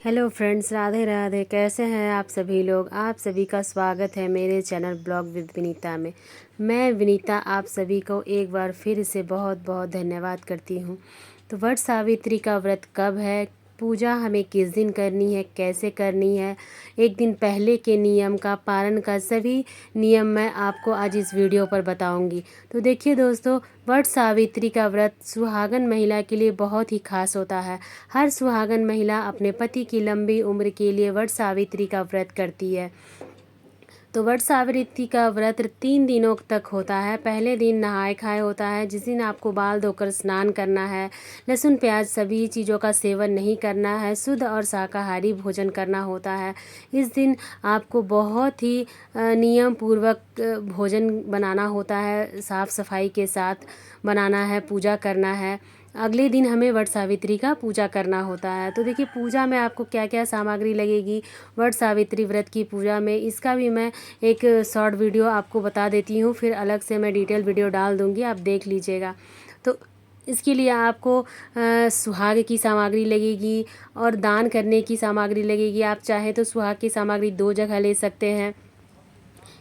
Hello friends, Radhe Radhe. कैसे हैं आप सभी लोग। आप सभी का स्वागत है मेरे चैनल ब्लॉग विद विनीता में। मैं विनीता आप सभी को एक बार फिर से बहुत बहुत धन्यवाद करती हूँ। तो वट सावित्री का व्रत कब है, पूजा हमें किस दिन करनी है, कैसे करनी है, एक दिन पहले के नियम का पालन का सभी नियम मैं आपको आज इस वीडियो पर बताऊंगी। तो देखिए दोस्तों, वट सावित्री का व्रत सुहागन महिला के लिए बहुत ही खास होता है। हर सुहागन महिला अपने पति की लंबी उम्र के लिए वट सावित्री का व्रत करती है। तो वट सावित्री का व्रत 3 दिनों तक होता है। पहले दिन नहाए खाए होता है, जिस दिन आपको बाल धोकर स्नान करना है, लहसुन प्याज सभी चीज़ों का सेवन नहीं करना है, शुद्ध और शाकाहारी भोजन करना होता है। इस दिन आपको बहुत ही नियम पूर्वक भोजन बनाना होता है, साफ़ सफाई के साथ बनाना है, पूजा करना है। अगले दिन हमें वट सावित्री का पूजा करना होता है। तो देखिए, पूजा में आपको क्या क्या सामग्री लगेगी वट सावित्री व्रत की पूजा में, इसका भी मैं एक शॉर्ट वीडियो आपको बता देती हूँ, फिर अलग से मैं डिटेल वीडियो डाल दूँगी, आप देख लीजिएगा। तो इसके लिए आपको सुहाग की सामग्री लगेगी और दान करने की सामग्री लगेगी। आप चाहे तो सुहाग की सामग्री 2 जगह ले सकते हैं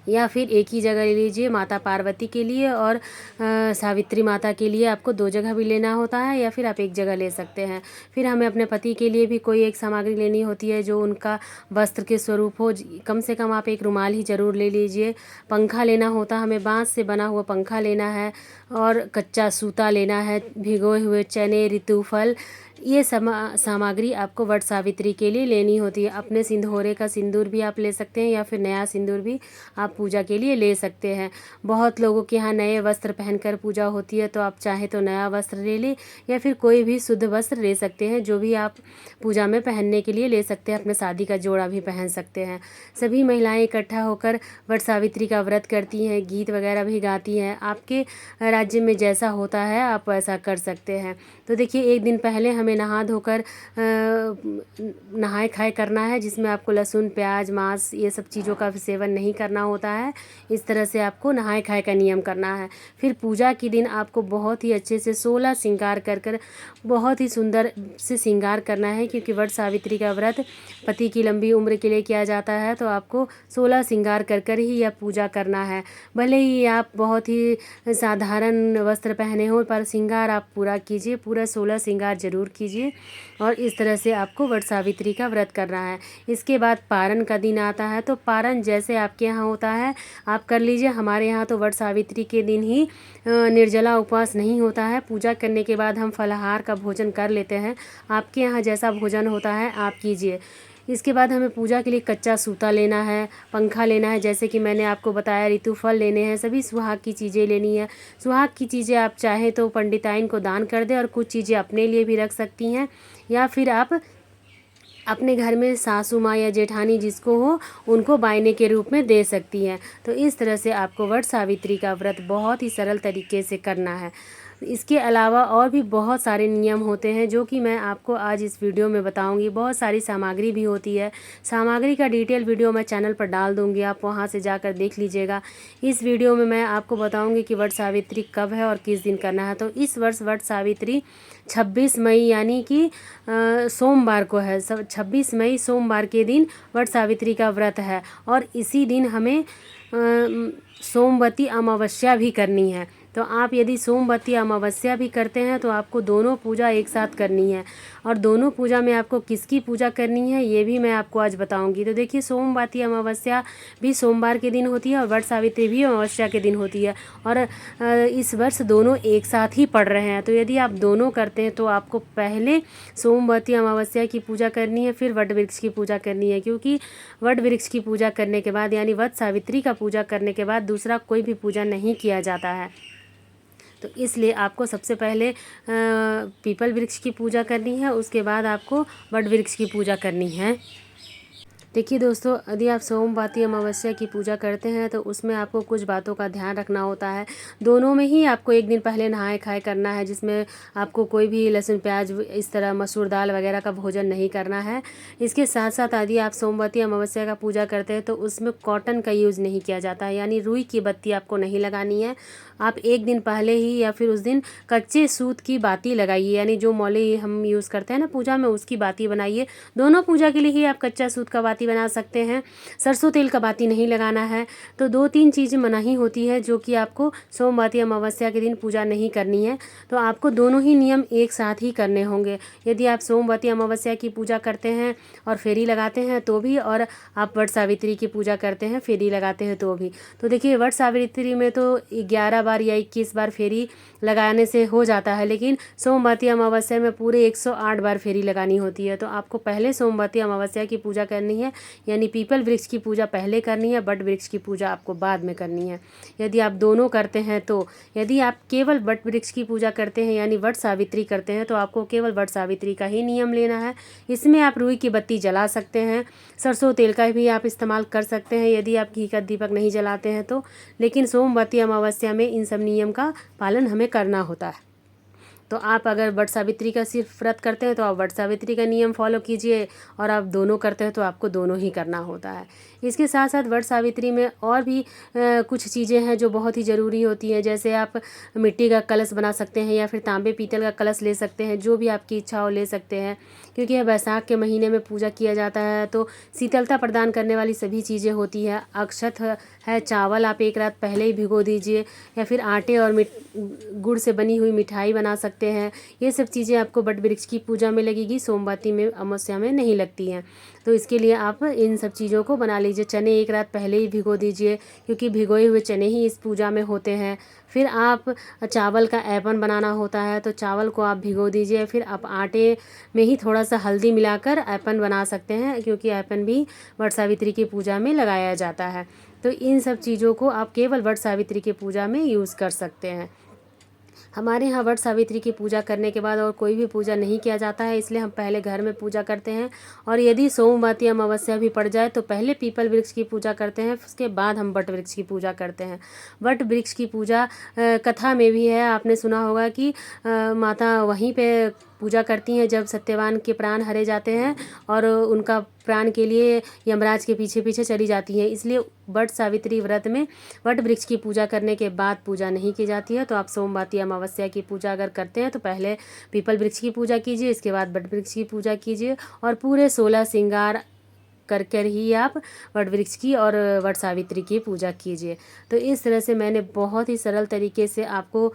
या फिर एक ही जगह ले लीजिए। माता पार्वती के लिए और सावित्री माता के लिए आपको 2 जगह भी लेना होता है, या फिर आप एक जगह ले सकते हैं। फिर हमें अपने पति के लिए भी कोई एक सामग्री लेनी होती है जो उनका वस्त्र के स्वरूप हो। कम से कम आप एक रुमाल ही ज़रूर ले लीजिए। पंखा लेना होता है, हमें बांस से बना हुआ पंखा लेना है और कच्चा सूता लेना है, भिगोए हुए चने, ऋतुफल, ये सामग्री आपको वट सावित्री के लिए लेनी होती है। अपने सिंदूरे का सिंदूर भी आप ले सकते हैं या फिर नया सिंदूर भी आप पूजा के लिए ले सकते हैं। बहुत लोगों के यहाँ नए वस्त्र पहनकर पूजा होती है, तो आप चाहे तो नया वस्त्र ले लें या फिर कोई भी शुद्ध वस्त्र ले सकते हैं, जो भी आप पूजा में पहनने के लिए ले सकते हैं। अपने शादी का जोड़ा भी पहन सकते हैं। सभी महिलाएं इकट्ठा होकर वट सावित्री का व्रत करती हैं, गीत वगैरह भी गाती हैं। आपके राज्य में जैसा होता है आप वैसा कर सकते हैं। तो देखिए, एक दिन पहले हमें नहा धोकर नहाए खाए करना है, जिसमें आपको लहसुन प्याज मांस ये सब चीज़ों का सेवन नहीं करना होता है। इस तरह से आपको नहाए खाए का नियम करना है। फिर पूजा के दिन आपको बहुत ही अच्छे से 16 श्रृंगार कर कर बहुत ही सुंदर से श्रृंगार करना है, क्योंकि वट सावित्री का व्रत पति की लंबी उम्र के लिए किया जाता है। तो आपको 16 श्रृंगार कर कर ही यह पूजा करना है। भले ही आप बहुत ही साधारण वस्त्र पहने हो, पर श्रृंगार आप पूरा कीजिए, पूरा 16 श्रृंगार जरूर कीजिए। और इस तरह से आपको वट सावित्री का व्रत करना है। इसके बाद पारण का दिन आता है, तो पारण जैसे आपके यहाँ होता है आप कर लीजिए। हमारे यहाँ तो वट सावित्री के दिन ही निर्जला उपवास नहीं होता है। पूजा करने के बाद हम फलाहार का भोजन कर लेते हैं। आपके यहाँ जैसा भोजन होता है आप कीजिए। इसके बाद हमें पूजा के लिए कच्चा सूता लेना है, पंखा लेना है, जैसे कि मैंने आपको बताया, ऋतुफल लेने हैं, सभी सुहाग की चीज़ें लेनी है। सुहाग की चीज़ें आप चाहें तो पंडिताइन को दान कर दें और कुछ चीज़ें अपने लिए भी रख सकती हैं, या फिर आप अपने घर में सासू माँ या जेठानी जिसको हो उनको बायने के रूप में दे सकती हैं। तो इस तरह से आपको वट सावित्री का व्रत बहुत ही सरल तरीके से करना है। इसके अलावा और भी बहुत सारे नियम होते हैं जो कि मैं आपको आज इस वीडियो में बताऊंगी। बहुत सारी सामग्री भी होती है। सामग्री का डिटेल वीडियो मैं चैनल पर डाल दूंगी, आप वहां से जाकर देख लीजिएगा। इस वीडियो में मैं आपको बताऊंगी कि वट सावित्री कब है और किस दिन करना है। तो इस वर्ष वट सावित्री 26 मई यानी कि सोमवार को है। 26 मई सोमवार के दिन वट सावित्री का व्रत है, और इसी दिन हमें सोमवती अमावस्या भी करनी है। तो आप यदि सोमवती अमावस्या भी करते हैं तो आपको दोनों पूजा एक साथ करनी है, और दोनों पूजा में आपको किसकी पूजा करनी है ये भी मैं आपको आज बताऊंगी। तो देखिए, सोमवती अमावस्या भी सोमवार के दिन होती है और वट सावित्री भी अमावस्या के दिन होती है, और इस वर्ष दोनों एक साथ ही पड़ रहे हैं। तो यदि आप दोनों करते हैं तो आपको पहले सोमवती अमावस्या की पूजा करनी है, फिर वट वृक्ष की पूजा करनी है, क्योंकि वट वृक्ष की पूजा करने के बाद यानी वट सावित्री का पूजा करने के बाद दूसरा कोई भी पूजा नहीं किया जाता है। तो इसलिए आपको सबसे पहले पीपल वृक्ष की पूजा करनी है, उसके बाद आपको वट वृक्ष की पूजा करनी है। देखिए दोस्तों, यदि आप सोमवती अमावस्या की पूजा करते हैं तो उसमें आपको कुछ बातों का ध्यान रखना होता है। दोनों में ही आपको एक दिन पहले नहाए खाए करना है, जिसमें आपको कोई भी लहसुन प्याज इस तरह मसूर दाल वगैरह का भोजन नहीं करना है। इसके साथ साथ यदि आप सोमवती अमावस्या का पूजा करते हैं तो उसमें कॉटन का यूज़ नहीं किया जाता है, यानी रुई की बत्ती आपको नहीं लगानी है। आप एक दिन पहले ही या फिर उस दिन कच्चे सूत की बाती लगाइए, यानी जो मौली हम यूज़ करते हैं ना पूजा में, उसकी बाती बनाइए। दोनों पूजा के लिए ही आप कच्चा सूत का बाती बना सकते हैं। सरसों तेल का बाती नहीं लगाना है। तो 2-3 चीज़ें मनाही होती है जो कि आपको सोमवती अमावस्या के दिन पूजा नहीं करनी है। तो आपको दोनों ही नियम एक साथ ही करने होंगे। यदि आप सोमवती अमावस्या की पूजा करते हैं और फेरी लगाते हैं तो भी, और आप वट सावित्री की पूजा करते हैं फेरी लगाते हैं तो भी। तो देखिए, वट सावित्री में तो 11 बार या 21 बार फेरी लगाने से हो जाता है, लेकिन सोमवती अमावस्या में पूरे 108 बार फेरी लगानी होती है। तो आपको पहले सोमवती अमावस्या की पूजा करनी है, यानी पीपल वृक्ष की पूजा पहले करनी है, बट वृक्ष की पूजा आपको बाद में करनी है। यदि आप दोनों करते हैं तो, यदि आप केवल बट वृक्ष की पूजा करते हैं यानी वट सावित्री करते हैं तो आपको केवल वट सावित्री का ही नियम लेना है। इसमें आप रुई की बत्ती जला सकते हैं, सरसों तेल का भी आप इस्तेमाल कर सकते हैं यदि आप घी का दीपक नहीं जलाते हैं तो। लेकिन सोमवती अमावस्या में इन सब नियम का पालन हमें करना होता है। तो आप अगर वट सावित्री का सिर्फ व्रत करते हैं तो आप वट सावित्री का नियम फॉलो कीजिए, और आप दोनों करते हैं तो आपको दोनों ही करना होता है। इसके साथ साथ वट सावित्री में और भी कुछ चीज़ें हैं जो बहुत ही ज़रूरी होती हैं। जैसे आप मिट्टी का कलश बना सकते हैं या फिर तांबे पीतल का कलश ले सकते हैं, जो भी आपकी इच्छा हो ले सकते हैं, क्योंकि यह बैसाख के महीने में पूजा किया जाता है। तो शीतलता प्रदान करने वाली सभी चीज़ें होती है। अक्षत है, चावल आप एक रात पहले ही भिगो दीजिए, या फिर आटे और गुड़ से बनी हुई मिठाई बना सकते हैं। ये सब चीज़ें आपको बट वृक्ष की पूजा में लगेगी, सोमवती में अमावस्या में नहीं लगती हैं। तो इसके लिए आप इन सब चीज़ों को बना लीजिए। चने एक रात पहले ही भिगो दीजिए, क्योंकि भिगोए हुए चने ही इस पूजा में होते हैं। फिर आप चावल का ऐपन बनाना होता है, तो चावल को आप भिगो दीजिए। फिर आप आटे में ही थोड़ा सा हल्दी मिलाकर ऐपन बना सकते हैं, क्योंकि ऐपन भी वट सावित्री की पूजा में लगाया जाता है। तो इन सब चीज़ों को आप केवल वट सावित्री की पूजा में यूज़ कर सकते हैं। हमारे यहाँ वट सावित्री की पूजा करने के बाद और कोई भी पूजा नहीं किया जाता है, इसलिए हम पहले घर में पूजा करते हैं। और यदि सोमवती अमावस्या भी पड़ जाए तो पहले पीपल वृक्ष की पूजा करते हैं, उसके बाद हम वट वृक्ष की पूजा करते हैं। वट वृक्ष की पूजा कथा में भी है, आपने सुना होगा कि माता वहीं पे पूजा करती हैं जब सत्यवान के प्राण हरे जाते हैं और उनका प्राण के लिए यमराज के पीछे पीछे चली जाती हैं। इसलिए वट सावित्री व्रत में वट वृक्ष की पूजा करने के बाद पूजा नहीं की जाती है। तो आप सोमवती अमावस्या की पूजा अगर करते हैं तो पहले पीपल वृक्ष की पूजा कीजिए, इसके बाद वट वृक्ष की पूजा कीजिए, और पूरे 16 श्रृंगार कर कर ही आप वट वृक्ष की और वट सावित्री की पूजा कीजिए। तो इस तरह से मैंने बहुत ही सरल तरीके से आपको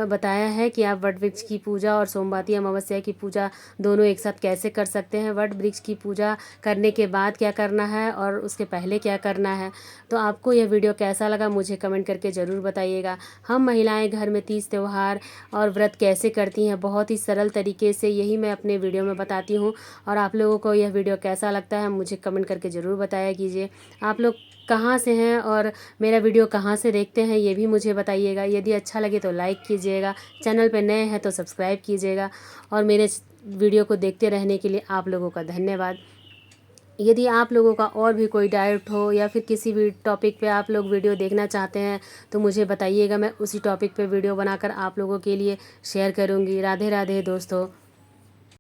बताया है कि आप वट वृक्ष की पूजा और सोमवती अमावस्या की पूजा दोनों एक साथ कैसे कर सकते हैं, वट वृक्ष की पूजा करने के बाद क्या करना है और उसके पहले क्या करना है। तो आपको यह वीडियो कैसा लगा मुझे कमेंट करके ज़रूर बताइएगा। हम महिलाएं घर में तीज त्यौहार और व्रत कैसे करती हैं, बहुत ही सरल तरीके से यही मैं अपने वीडियो में बताती हूँ। और आप लोगों को यह वीडियो कैसा लगता है मुझे कमेंट करके ज़रूर बताया कीजिए। आप लोग कहाँ से हैं और मेरा वीडियो कहाँ से देखते हैं ये भी मुझे बताइएगा। यदि अच्छा लगे तो लाइक कीजिएगा, चैनल पर नए हैं तो सब्सक्राइब कीजिएगा, और मेरे वीडियो को देखते रहने के लिए आप लोगों का धन्यवाद। यदि आप लोगों का और भी कोई डाउट हो या फिर किसी भी टॉपिक पे आप लोग वीडियो देखना चाहते हैं तो मुझे बताइएगा, मैं उसी टॉपिक पे वीडियो बनाकर आप लोगों के लिए शेयर करूँगी। राधे राधे दोस्तों।